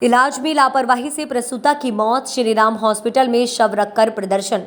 इलाज में लापरवाही से प्रसूता की मौत, श्रीराम हॉस्पिटल में शव रखकर प्रदर्शन।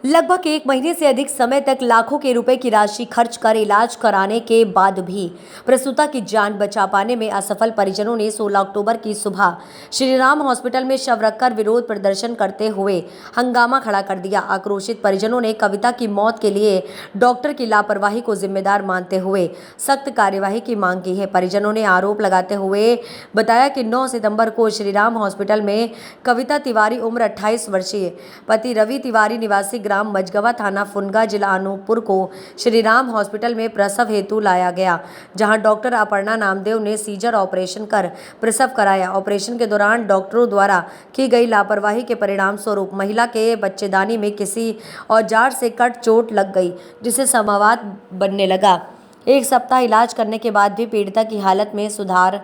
लगभग 1 महीने से अधिक समय तक लाखों के रुपए की राशि खर्च कर इलाज कराने के बाद भी प्रसूता की जान बचा पाने में असफल परिजनों ने 16 अक्टूबर की सुबह श्रीराम हॉस्पिटल में शव रखकर विरोध प्रदर्शन करते हुए हंगामा खड़ा कर दिया। आक्रोशित परिजनों ने कविता की मौत के लिए डॉक्टर की लापरवाही को जिम्मेदार मानते हुए सख्त कार्यवाही की मांग की है। परिजनों ने आरोप लगाते हुए बताया कि 9 सितंबर को श्रीराम हॉस्पिटल में कविता तिवारी उम्र 28 वर्षीय, पति रवि तिवारी निवासी ग्राम मझगवा, थाना फुनगा, जिला अनूपपुर को श्रीराम हॉस्पिटल में प्रसव हेतु लाया गया, जहां डॉक्टर अपर्णा नामदेव ने सीजर ऑपरेशन कर प्रसव कराया। ऑपरेशन के दौरान डॉक्टरों द्वारा की गई लापरवाही के परिणाम स्वरूप महिला के बच्चेदानी में किसी औजार से कट चोट लग गई, जिससे समावात बनने लगा। 1 सप्ताह इलाज करने के बाद भी पीड़िता की हालत में सुधार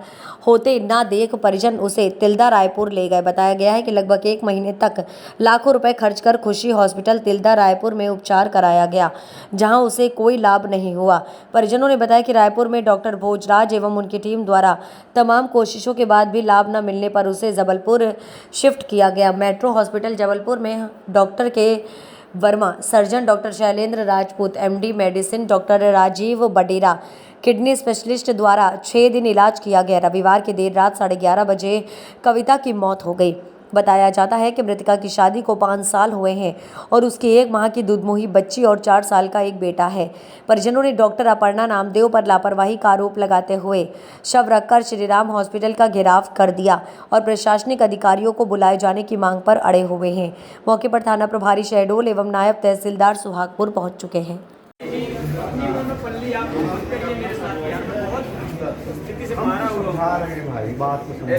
होते न देख परिजन उसे तिल्दा रायपुर ले गए। बताया गया है कि लगभग 1 महीने तक लाखों रुपए खर्च कर खुशी हॉस्पिटल तिल्दा रायपुर में उपचार कराया गया, जहां उसे कोई लाभ नहीं हुआ। परिजनों ने बताया कि रायपुर में डॉक्टर भोजराज एवं उनकी टीम द्वारा तमाम कोशिशों के बाद भी लाभ न मिलने पर उसे जबलपुर शिफ्ट किया गया। मेट्रो हॉस्पिटल जबलपुर में doctor K Verma, surgeon doctor Shailendra Rajput, MD medicine doctor Rajeev Badera, kidney specialist द्वारा 6 दिन इलाज किया गया। रविवार की देर रात 11:30 बजे कविता की मौत हो गई। बताया जाता है कि मृतका की शादी को 5 साल हुए हैं और उसकी 1 माह की दुधमुही बच्ची और 4 साल का एक बेटा है। परिजनों ने डॉक्टर अपर्णा नामदेव पर लापरवाही का आरोप लगाते हुए शव रखकर श्रीराम हॉस्पिटल का घेराव कर दिया और प्रशासनिक अधिकारियों को बुलाए जाने की मांग पर अड़े हुए हैं। मौके पर थाना प्रभारी शहडोल एवं नायब तहसीलदार सुहागपुर पहुंच चुके हैं। भाई बात को समझा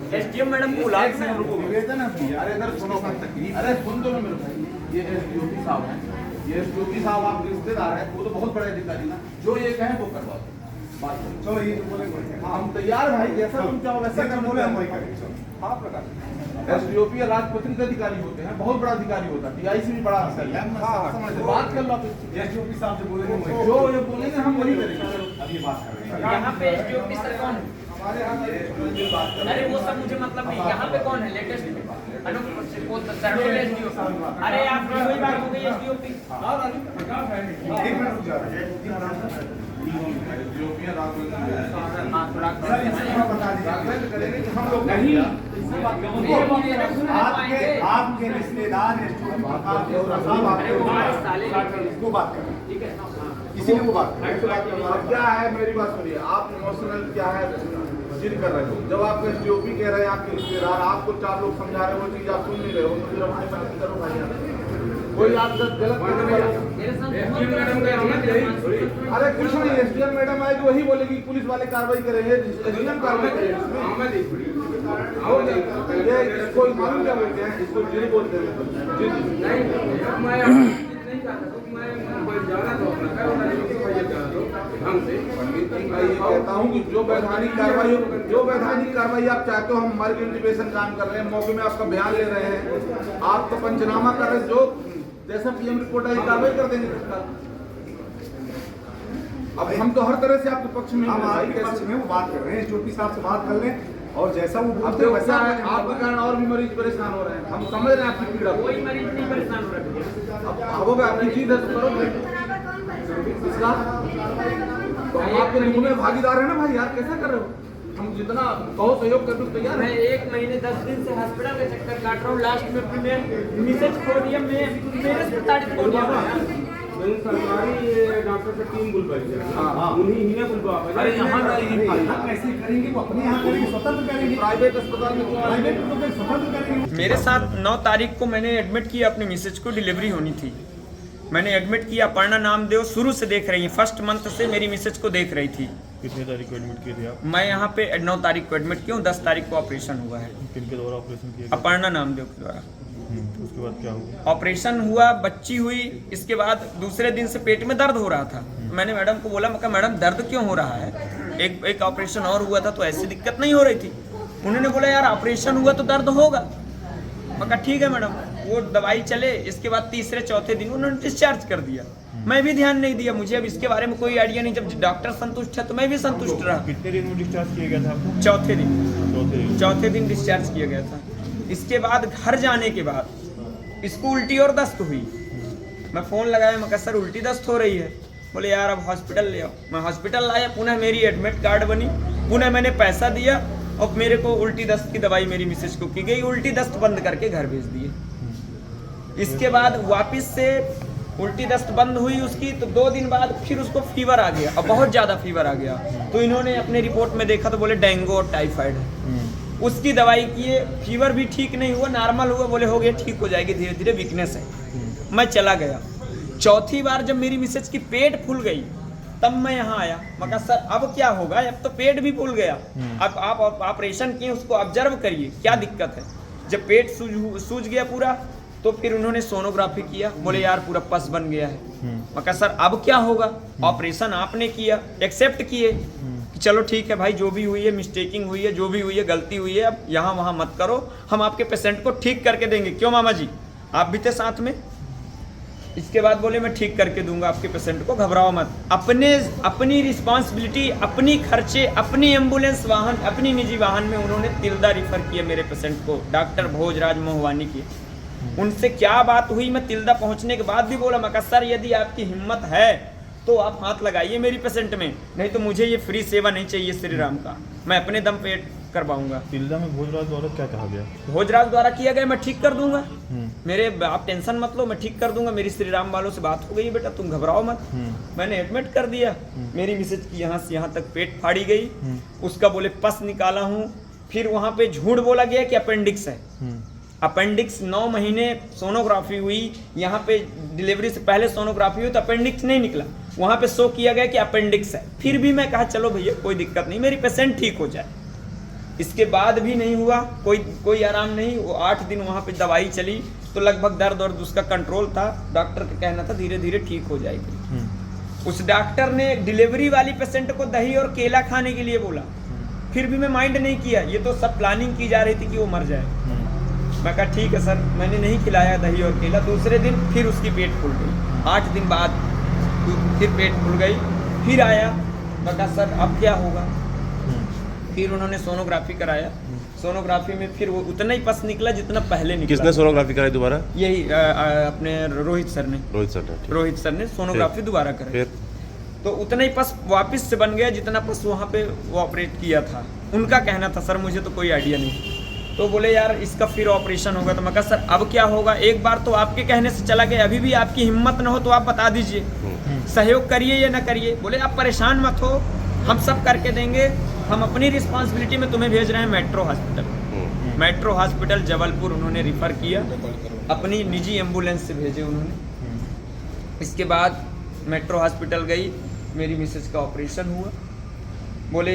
एसडीएम मैडम को बुला के निवेदन है भैया। अरे इधर सुनो का तकलीफ, अरे सुन दो ना मेरे भाई। ये एसडीओपी साहब हैं, ये एसडीओपी साहब आपके रिश्तेदार हैं, वो तो बहुत बड़े अधिकारी ना, जो ये कहें वो करवा दो। बात करो, चलो ये बोले हम तैयार भाई, जैसा तुम चाहो वैसा बोले हम वही करेंगे। हाँ प्रकाश, एसडीओपी राजपत्रित अधिकारी होते हैं, बहुत बड़ा अधिकारी होता है, टीआई से भी बड़ा अधिकारी है। हाँ बात कर लो आप एसडीओपी साहब से बोलेंगे, जो ये बोलेंगे हम वही करेंगे। अब ये बात कर रहे हैं यहाँ पे एसडीओपी सर कौन है? हमारे यहाँ अरे वो सब मुझे मतलब नहीं, यहाँ पे कौन है लेटेस्ट में? अरे आप वही बात हो गई एसडीओपी। आपके रिश्तेदार को बात करें, ठीक है, इसीलिए वो बात क्या है। मेरी बात सुनिए, आप इमोशनल क्या है जिद कर रहे हो। जब आप एसडीओपी कह रहे हैं आपके रिश्तेदार, आपको 4 लोग समझा रहे हो, वो चीज आप सुन नहीं रहे हो, तो फिर अपने मदद करो भाई। कोई आप गलत कर रहे हो। अरे कुछ नहीं, एसडीएम मैडम आएगी वही बोलेगी, पुलिस वाले कार्रवाई करेंगे, एसडीएम कार्रवाई करेंगे। कोई मालूम क्या बोलते हैं इसको, जिद बोलते हैं। कहता हूँ कि जो वैधानिक कार्रवाई आप चाहते हो, हम हमारे इंटीमेशन काम कर रहे हैं, मौके में आपका बयान ले रहे हैं, आप तो पंचनामा कर रहे हैं, जो जैसा पीएम रिपोर्ट आई कार्रवाई कर देंगे। अब हम तो हर तरह से आपके पक्ष में वो बात कर रहे हैं, एसडीओपी साहब से बात कर लें और जैसा वो बोलते हैं वैसा है। आपके कारण और भी मरीज परेशान हो रहे हैं, हम समझ रहे हैं आपकी पीड़ा। कोई मरीज नहीं परेशान हो रहा है। अब अपनी चीज है तो करो इसका, तो हम आपके नियम में भागीदार है ना भाई। यार कैसा कर रहे हो, हम जितना कहो सहयोग करने को तैयार मैं 1 महीने 10 दिन से हॉस्पिटल का चक्कर काट रहा हूँ। लास्ट में अपने मिसेज खो दिया, मेरे से तारीफ खो दिया। सरकारी डॉक्टर से टीम बुलवाई है, हाँ उन्हीं ही ने बुलवा। अरे यहाँ कैसे करेंगे, वो अपने यहाँ करेंगे, स्वतंत्र करेंगे। प्राइवेट अस्पताल में प्राइवेट तो फिर स्वतंत्र करेंगे। मेरे साथ 9 तारीख को मैंने एडमिट किया, अपनी मिसेज को डिलीवरी होनी थी। मैंने एडमिट किया, अपर्णा नामदेव शुरू से देख रही है, फर्स्ट मंथ से मेरी मिसेज को देख रही थी। कितने तारीख को एडमिट किए थे आप? मैं यहाँ पे 9 तारीख को एडमिट किया हूँ, 10 तारीख को ऑपरेशन हुआ है। किनके द्वारा ऑपरेशन किया? अपर्णा नामदेव के द्वारा। उसके बाद क्या हुआ? ऑपरेशन हुआ, बच्ची हुई, इसके बाद दूसरे दिन से पेट में दर्द हो रहा था। मैंने मैडम को बोला, मैं कहा मैडम दर्द क्यों हो रहा है, एक ऑपरेशन और हुआ था तो ऐसी दिक्कत नहीं हो रही थी। उन्होंने बोला यार ऑपरेशन हुआ तो दर्द होगा। मैं कहा ठीक है मैडम। वो दवाई चले, इसके बाद तीसरे चौथे दिन उन्होंने डिस्चार्ज कर दिया। मैं भी ध्यान नहीं दिया, मुझे अब इसके बारे में कोई आइडिया नहीं। जब डॉक्टर संतुष्ट है तो मैं भी संतुष्ट रहा। कितने दिन में डिस्चार्ज किया गया था आपको? चौथे दिन चौथे दिन डिस्चार्ज किया गया था। इसके बाद घर जाने के बाद इसको उल्टी और दस्त हुई। मैं फ़ोन लगाया, मैं कहा सर उल्टी दस्त हो रही है। बोले यार अब हॉस्पिटल ले आओ। मैं हॉस्पिटल लाया, पुनः मेरी एडमिट कार्ड बनी, पुनः मैंने पैसा दिया और मेरे को उल्टी दस्त की दवाई मेरी मिसेज को की गई, उल्टी दस्त बंद करके घर भेज दिए। इसके बाद वापस से उल्टी दस्त बंद हुई उसकी, तो 2 दिन बाद फिर उसको फीवर आ गया और बहुत ज़्यादा फीवर आ गया। तो इन्होंने अपने रिपोर्ट में देखा तो बोले डेंगू और टाइफाइड है। उसकी दवाई किए, फीवर भी ठीक नहीं हुआ, नॉर्मल हुआ। बोले हो गया, ठीक हो जाएगी धीरे धीरे, वीकनेस है। मैं चला गया। चौथी बार जब मेरी मिसेज की पेट फूल गई तब मैं यहाँ आया। मैं कहा सर अब क्या होगा, अब तो पेट भी फूल गया, अब आप ऑपरेशन किए, उसको ऑब्जर्व करिए क्या दिक्कत है। जब पेट सूज गया पूरा तो फिर उन्होंने सोनोग्राफी किया। बोले यार पूरा पस बन गया है। मैं कहा सर अब क्या होगा, ऑपरेशन आपने किया, एक्सेप्ट किए कि चलो ठीक है भाई, जो भी हुई है मिस्टेकिंग हुई है, जो भी हुई है गलती हुई है, अब यहाँ वहाँ मत करो, हम आपके पेशेंट को ठीक करके देंगे। क्यों मामा जी, आप भी थे साथ में। इसके बाद बोले मैं ठीक करके दूंगा आपके पेशेंट को, घबराओ मत। अपनी रिस्पॉन्सिबिलिटी, अपनी खर्चे, अपनी एम्बुलेंस वाहन, अपनी निजी वाहन में उन्होंने तिल्दा रिफर किया मेरे पेशेंट को, डॉक्टर भोजराज मोहवानी की। उनसे क्या बात हुई, मैं तिल्दा पहुंचने के बाद भी बोला, मैं कहा सर यदि आपकी हिम्मत है तो आप हाथ लगाइए मेरी पेशेंट में, नहीं तो मुझे ये फ्री सेवा नहीं चाहिए श्री राम का, मैं अपने दम पे करवाऊंगा। तिल्दा में भोजराज द्वारा क्या कहा गया? भोजराज द्वारा किया गया, मैं ठीक कर दूंगा, मेरे आप टेंशन मत लो, मैं ठीक कर दूंगा। मेरी श्री राम वालों से बात हो गई, बेटा तुम घबराओ मत। मैंने एडमिट कर दिया। मेरी मिसेज की यहाँ से यहाँ तक पेट फाड़ी गई, उसका बोले पस निकाला हूँ। फिर वहाँ पे झूठ बोला गया कि अपेंडिक्स है। अपेंडिक्स 9 महीने सोनोग्राफी हुई, यहाँ पे डिलीवरी से पहले सोनोग्राफी हुई तो अपेंडिक्स नहीं निकला, वहाँ पे शो किया गया कि अपेंडिक्स है। फिर भी मैं कहा चलो भैया कोई दिक्कत नहीं, मेरी पेशेंट ठीक हो जाए। इसके बाद भी नहीं हुआ, कोई आराम नहीं। वो 8 दिन वहाँ पे दवाई चली तो लगभग दर्द और उसका कंट्रोल था। डॉक्टर का कहना था धीरे धीरे ठीक हो जाएगी। उस डॉक्टर ने डिलीवरी वाली पेशेंट को दही और केला खाने के लिए बोला, फिर भी मैं माइंड नहीं किया, ये तो सब प्लानिंग की जा रही थी कि वो मर जाए। मैं कहा ठीक है सर, मैंने नहीं खिलाया दही और केला। दूसरे दिन फिर उसकी पेट फूल गई, 8 दिन बाद फिर पेट फूल गई। फिर आया, मैं कहा सर अब क्या होगा। फिर उन्होंने सोनोग्राफी कराया, सोनोग्राफी में फिर वो उतना ही पस निकला जितना पहले निकला। किसने सोनोग्राफी कराई दोबारा? यही अपने रोहित सर ने सोनोग्राफी दोबारा कराई। फिर तो उतना ही पस वापस से बन गया जितना पस वहाँ पे वो ऑपरेट किया था। उनका कहना था सर मुझे तो कोई आइडिया नहीं। तो बोले यार इसका फिर ऑपरेशन होगा। तो मैं कहा सर अब क्या होगा, एक बार तो आपके कहने से चला गया, अभी भी आपकी हिम्मत ना हो तो आप बता दीजिए, सहयोग करिए या ना करिए। बोले आप परेशान मत हो, हम सब करके देंगे, हम अपनी रिस्पॉन्सिबिलिटी में तुम्हें भेज रहे हैं metro hospital. Metro hospital Jabalpur उन्होंने रिफ़र किया, अपनी निजी एम्बुलेंस से भेजे उन्होंने। इसके बाद मेट्रो हॉस्पिटल गई, मेरी मिसेज का ऑपरेशन हुआ। बोले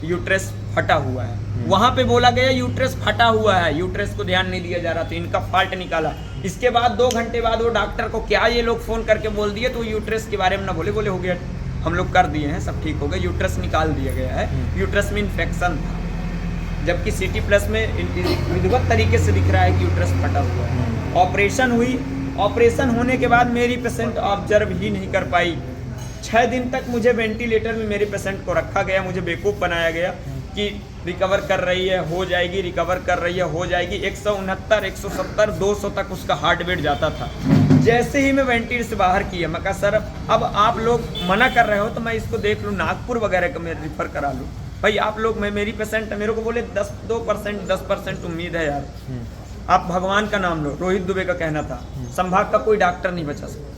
यूट्रस फटा हुआ है, वहाँ पे बोला गया यूट्रस फटा हुआ है, यूट्रस को ध्यान नहीं दिया जा रहा, तो इनका फॉल्ट निकाला। इसके बाद 2 घंटे बाद वो डॉक्टर को क्या ये लोग फ़ोन करके बोल दिए, तो यूट्रस के बारे में ना बोले हो गया, हम लोग कर दिए हैं, सब ठीक हो गया, यूट्रस निकाल दिया गया है। यूट्रस में इन्फेक्शन था, जबकि सिटी प्लस में विधिवत तरीके से दिख रहा है कि यूट्रस फटा हुआ है। ऑपरेशन हुई, ऑपरेशन होने के बाद मेरी पेशेंट ऑब्जर्व ही नहीं कर पाई। 6 दिन तक मुझे वेंटिलेटर में मेरे पेशेंट को रखा गया, मुझे बेवकूफ़ बनाया गया कि रिकवर कर रही है, हो जाएगी, रिकवर कर रही है, हो जाएगी। 169, 170, 200 तक उसका हार्ट बीट जाता था। जैसे ही मैं वेंटिलेटर से बाहर किया, मैं कहा सर अब आप लोग मना कर रहे हो तो मैं इसको देख लूँ, नागपुर वगैरह का मैं रिफ़र करा लूँ। भाई आप लोग, मैं मेरी पेशेंट है, मेरे को बोले 10% उम्मीद है यार, आप भगवान का नाम लो। रोहित दुबे का कहना था संभाग का कोई डॉक्टर नहीं बचा सकता।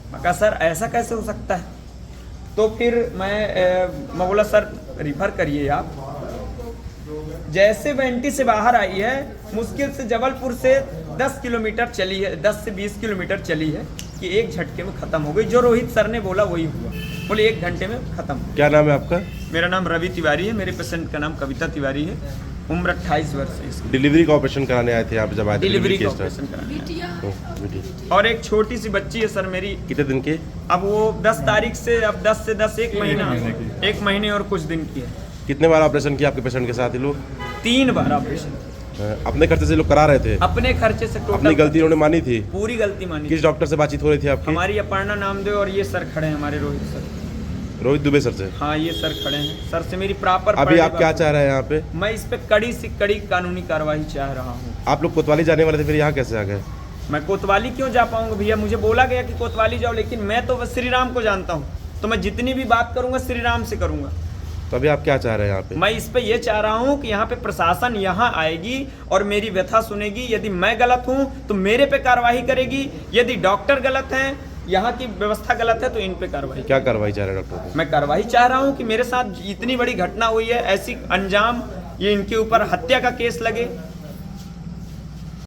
मैं कहा सर ऐसा कैसे हो सकता है। तो फिर मैं बोला सर रिफ़र करिए आप। जैसे वेंटी से बाहर आई है, मुश्किल से जबलपुर से 10 किलोमीटर चली है, 10 से 20 किलोमीटर चली है कि एक झटके में ख़त्म हो गई। जो रोहित सर ने बोला वही हुआ, बोले 1 घंटे में ख़त्म। क्या नाम है आपका? मेरा नाम रवि तिवारी है, मेरे पेशेंट का नाम कविता तिवारी है, उम्र 28 वर्ष है इसकी। डिलीवरी का ऑपरेशन कराने आए थे यहाँ पे जब आए थे? डिलीवरी का ऑपरेशन कराने आए। और एक छोटी सी बच्ची है सर मेरी। कितने दिन की? अब वो 10 तारीख से, अब 10 से 10 1 महीना, 1 महीने और कुछ दिन की है। कितने बार ऑपरेशन किया आपके पेशेंट के साथ ही लोग? 3 बार ऑपरेशन। अपने खर्चे से लोग करा रहे थे, अपने खर्चे से अपनी टोटल गलती उन्होंने मानी थी। पूरी गलती मानी। किस डॉक्टर से बातचीत हो रही थी आपकी? हमारी अपर्णा नामदेव और ये सर खड़े हैं, हमारे रोहित सर। रोहित दुबे सर से। हाँ, ये सर खड़े हैं। सर से मेरी प्रॉपर अभी आप क्या चाह रहे हैं यहाँ पे? मैं इस पे कड़ी से कड़ी कानूनी कार्रवाई चाह रहा हूँ। आप लोग कोतवाली जाने वाले थे, फिर यहाँ कैसे आ गए? मैं कोतवाली क्यों जा पाऊंगा भैया? मुझे बोला गया कि कोतवाली जाओ, लेकिन मैं तो बस श्री राम को जानता हूँ, तो मैं जितनी भी बात करूंगा श्री राम से करूंगा। तो अभी आप क्या चाह रहे हैं यहाँ पे? मैं इस पे ये चाह रहा हूँ कि यहाँ पे प्रशासन यहाँ आएगी और मेरी व्यथा सुनेगी। यदि मैं गलत हूँ तो मेरे पे कार्रवाई करेगी, यदि डॉक्टर गलत हैं, यहाँ की व्यवस्था गलत है, तो इन पे कार्रवाई। क्या कार्रवाई चाह रहे हैं डॉक्टर पे? मैं कार्रवाई चाह रहा हूँ कि मेरे साथ इतनी बड़ी घटना हुई है, ऐसी अंजाम, ये इनके ऊपर हत्या का केस लगे,